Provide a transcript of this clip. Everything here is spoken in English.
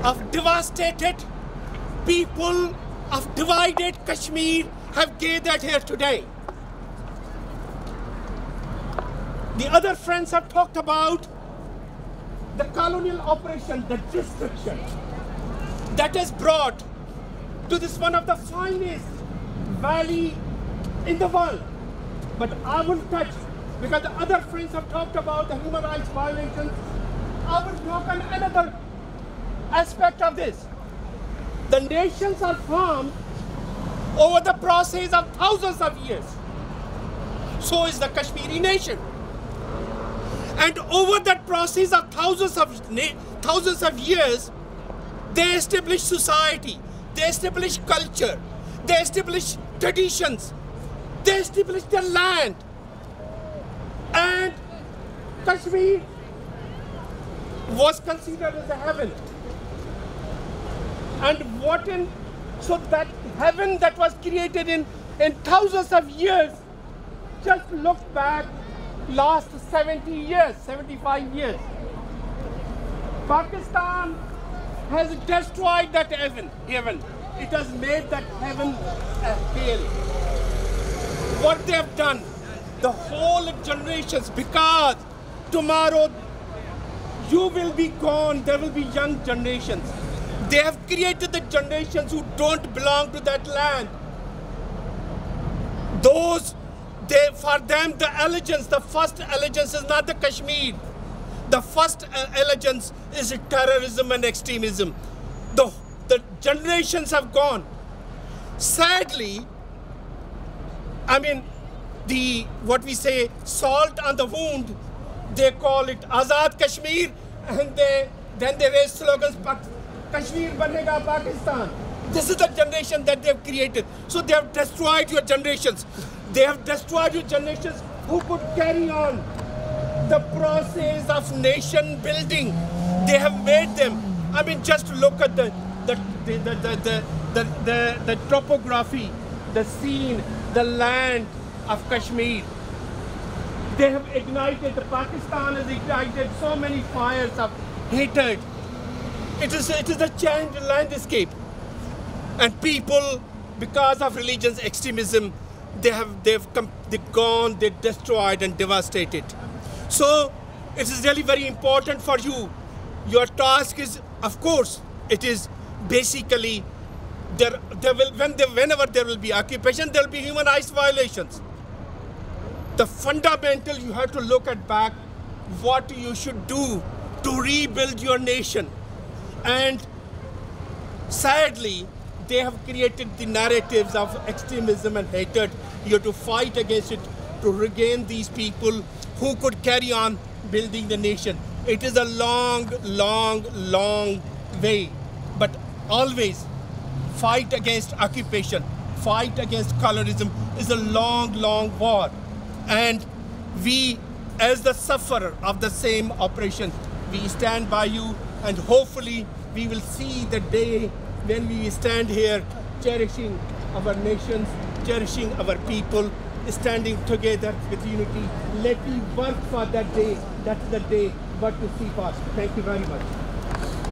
of devastated people of divided Kashmir have gathered here today. The other friends have talked about the colonial operation, the destruction that has brought to this one of the finest valley in the world. But I will touch, because the other friends have talked about the human rights violations, I will talk on another aspect of this. The nations are formed over the process of thousands of years. So is the Kashmiri nation. And over that process of thousands of years, they establish society, they establish culture, they establish traditions, they establish their land. And Kashmir was considered as a heaven. And so that heaven that was created in thousands of years, just look back last 70 years, 75 years. Pakistan has destroyed that heaven. It has made that heaven a hell. What they have done, the whole generations, because tomorrow you will be gone, there will be young generations. They have created the generations who don't belong to that land. For them, the allegiance, the first allegiance is not the Kashmir. The first allegiance is terrorism and extremism. The generations have gone. Sadly, I mean, what we say, salt on the wound, they call it Azad Kashmir, and then they raise slogans, Kashmir banega Pakistan. This is the generation that they have created. So they have destroyed your generations. They have destroyed your generations who could carry on the process of nation building. They have made them. I mean, just look at the topography, the scene, the land of Kashmir. They have ignited, Pakistan has ignited so many fires of hatred. It is a changed landscape. And people, because of religious extremism, they've gone, they destroyed and devastated. So it is really very important for you. Your task is, of course, it is basically whenever there will be occupation, there will be human rights violations. The fundamental, you have to look at back what you should do to rebuild your nation. And sadly, they have created the narratives of extremism and hatred. You have to fight against it to regain these people who could carry on building the nation. It is a long, long, long way. But always fight against occupation, fight against colorism is a long, long war. And we, as the sufferer of the same operation, we stand by you, and hopefully we will see the day when we stand here cherishing our nations, cherishing our people, standing together with unity. Let me work for that day. That's the day what to see past. Thank you very much.